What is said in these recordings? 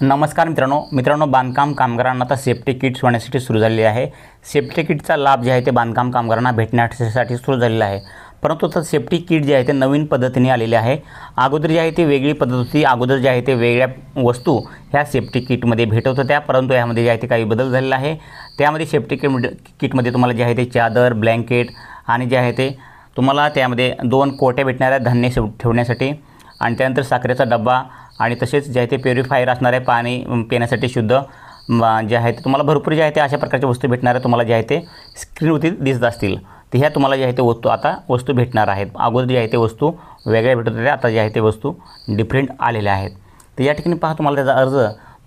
नमस्कार मित्रांनो बांधकाम कामगारांना आता सेफ्टी किट्स होण्यासाठी सुरू झालेली आहे। सेफ्टी किटचा लाभ जे आहे ते बांधकाम कामगारांना भेटण्यासाठी सुरू झालेला आहे। परंतु आता सेफ्टी किट जे आहे ते नवीन पद्धतीने आलेले आहे। अगोदर जे आहे ते वेगळी पद्धत होती। अगोदर जे आहे ते वेगळ्या वस्तू ह्या सेफ्टी किटमध्ये भेटत होत्या, परंतु यामध्ये जे आहे ते काही बदल झालेला आहे। त्यामध्ये सेफ्टी किटमध्ये तुम्हाला जे आहे ते चादर, ब्लँकेट आणि जे आहे ते तुम्हाला त्यामध्ये 2 कोट्या भेटणाऱ्या धान्य ठेवण्यासाठी आणि त्यानंतर साखरेचा डब्बा आणि तसेच जे आहे ते प्युरिफायर असणारे पाणी पिण्यासाठी शुद्ध जे आहे ते तुम्हाला भरपूर जे आहे ते अशा प्रकारच्या वस्तू भेटणार तुम्हाला जे आहे ते स्क्रीनवरती दिसत असतील। तर ह्या तुम्हाला जे आहे ते वस्तू भेटणार आहेत। अगोदर जे आहे ते वस्तू वेगळ्या भेटत होत्या, आता जे आहे ते वस्तू डिफरंट आलेल्या आहेत। तर या ठिकाणी पहा तुम्हाला त्याचा अर्ज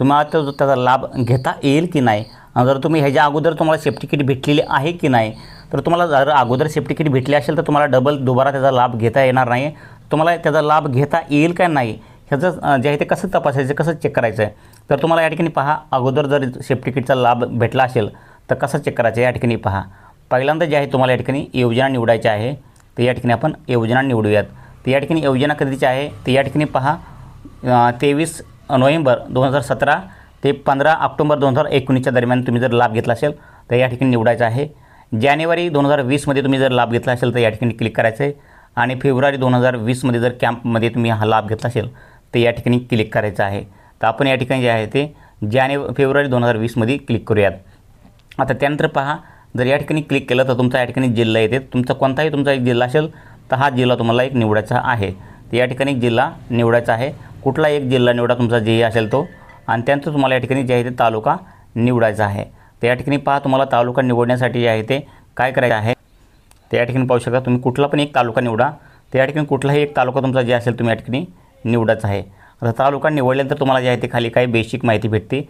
तुम्हाला त्याचा लाभ घेता येईल की नाही। जर तुम्ही ह्याच्या अगोदर तुम्हाला सेफ्टी किट भेटलेली आहे की नाही, तर तुम्हाला जर अगोदर सेफ्टी किट भेटली असेल तर तुम्हाला दुबारा त्याचा लाभ घेता येणार नाही। तुम्हाला त्याचा लाभ घेता येईल का नाही ह्याचं जे आहे ते कसं तपासायचं, कसं चेक करायचं आहे, तर तुम्हाला या ठिकाणी पहा अगोदर जर सेफ्टी किटचा लाभ भेटला असेल तर कसं चेक करायचं या ठिकाणी पहा। पहिल्यांदा जे आहे तुम्हाला या ठिकाणी योजना निवडायची आहे। तर या ठिकाणी आपण योजना निवडूयात। तर या ठिकाणी योजना कधीची आहे तर या ठिकाणी पहा 23 नोव्हेंबर 2017 ते 15 ऑक्टोबर 2019च्या दरम्यान तुम्ही जर लाभ घेतला असेल तर या ठिकाणी निवडायचं आहे। जानेवारी 2020मध्ये तुम्ही जर लाभ घेतला असेल तर या ठिकाणी क्लिक करायचं आहे आणि फेब्रुवारी 2020मध्ये जर कॅम्पमध्ये तुम्ही हा लाभ घेतला असेल तर या ठिकाणी क्लिक करायचं आहे। तर आपण या ठिकाणी जे आहे ते फेब्रुवारी 2020मध्ये क्लिक करूयात। आता त्यानंतर पहा जर या ठिकाणी क्लिक केलं तर तुमचा या ठिकाणी जिल्हा येते। तुमचा कोणताही तुमचा एक जिल्हा असेल तर हा जिल्हा तुम्हाला एक निवडायचा आहे। तर या ठिकाणी जिल्हा निवडायचा आहे। कुठला एक जिल्हा निवडा तुमचा जे असेल तो, आणि त्यानंतर तुम्हाला या ठिकाणी जे आहे ते तालुका निवडायचा आहे। तर या ठिकाणी पहा तुम्हाला तालुका निवडण्यासाठी जे आहे ते काय करायचं आहे तर या ठिकाणी पाहू शकता तुम्ही कुठला पण एक तालुका निवडा। तर या ठिकाणी कुठलाही एक तालुका तुमचा जे असेल तुम्ही या ठिकाणी निवडायचा आहे। आता तालुका निवडल्यानंतर तुम्हाला जे आहे ते खाली काही बेसिक माहिती भेटते।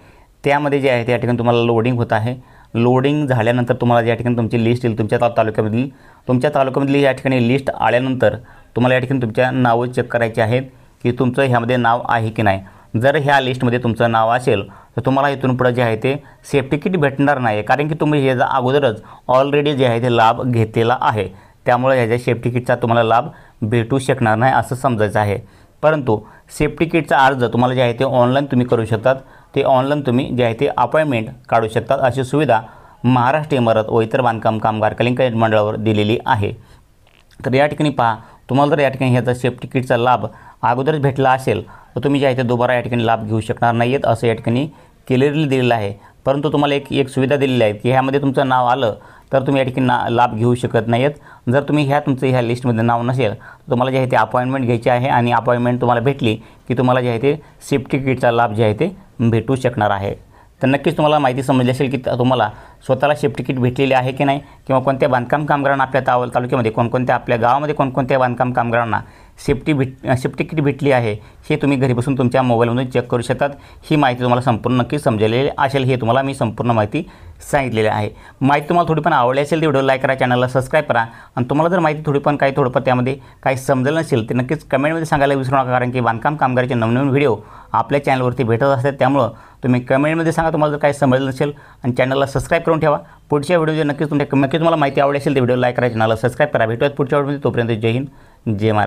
त्यामध्ये जे आहे ते या ठिकाणी तुम्हाला लोडिंग होत आहे। लोडिंग झाल्यानंतर तुम्हाला या ठिकाणी तुमची लिस्ट येईल तुमच्या तालुक्यामधली या ठिकाणी लिस्ट आल्यानंतर तुम्हाला या ठिकाणी तुमच्या नावं चेक करायची आहेत की तुमचं ह्यामध्ये नाव आहे की नाही। जर ह्या लिस्टमध्ये तुमचं नाव असेल तर तुम्हाला इथून पुढे जे आहे ते सेफ्टी किट भेटणार नाही, कारण की तुम्ही ह्याचा अगोदरच ऑलरेडी जे आहे ते लाभ घेतलेला आहे। त्यामुळे ह्याच्या सेफ्टी किटचा तुम्हाला लाभ भेटू शकणार नाही असं समजायचं आहे। परंतु सेफ्टी किटचा अर्ज तुम्हाला जे आहे ते ऑनलाईन तुम्ही करू शकतात। ते ऑनलाईन तुम्ही जे आहे ते अपॉइंटमेंट काढू शकतात। अशी सुविधा महाराष्ट्र इमारत व इतर बांधकाम कामगार कल्याण मंडळावर दिलेली आहे। तर या ठिकाणी पहा तुम्हाला जर या ठिकाणी ह्याचा सेफ्टी किटचा लाभ अगोदरच भेटला असेल तर तुम्ही जे आहे ते दुबारा या ठिकाणी लाभ घेऊ शकणार नाही आहेत असं या ठिकाणी क्लिअरली दिलेलं आहे। परंतु तुम्हाला एक सुविधा दिलेली आहे की ह्यामध्ये तुमचं नाव आलं तर तुम्ही या ठिकाणी लाभ घेऊ शकत नाही आहेत। जर तुम्ही तुमचं ह्या लिस्टमध्ये नाव नसेल तर तुम्हाला जे आहे ते अपॉइंटमेंट घ्यायची आहे आणि अपॉइंटमेंट तुम्हाला भेटली की तुम्हाला जे आहे ते सेफ्टी किटचा लाभ जे आहे ते भेटू शकणार आहे। तर नक्कीच तुम्हाला माहिती समजली असेल की तुम्हाला स्वतःला सेफ्टी किट भेटलेली आहे की नाही, किंवा कोणत्या बांधकाम कामगारांना आपल्या तालुक्यामध्ये कोणकोणत्या आपल्या गावामध्ये कोणकोणत्या बांधकाम कामगारांना सेफ्टी किट भेटली आहे हे तुम्ही घरी बसून तुमच्या मोबाईलमधून चेक करू शकतात। ही माहिती तुम्हाला संपूर्ण नक्कीच समजलेली असेल, हे तुम्हाला मी संपूर्ण माहिती सांगितलेली आहे। माहिती तुम्हाला थोडी पण आवडली असेल तर व्हिडिओ लाईक करा, चॅनलला सबस्क्राईब करा आणि तुम्हाला जर माहिती थोडंफार त्यामध्ये काही समजलं नसेल तर नक्कीच कमेंटमध्ये सांगायला विसरू नका, कारण की बांधकाम कामगाराचे नवनवीन व्हिडिओ आपल्या चॅनलवरती भेटत असतात। त्यामुळं तुम्ही कमेंटमध्ये सांगा तुम्हाला जर काही समजलं नसेल आणि चॅनलला सबस्क्राईब करून ठेवा। पुढच्या व्हिडिओ नक्कीच तुम्हाला माहिती आवडली असेल तर व्हिडिओ लाईक करा, चॅनलला सबस्क्राईब करा। भेटूयात पुढच्या व्हिडिओमध्ये, तोपर्यंत जय हिंद जय महाराष्ट्र।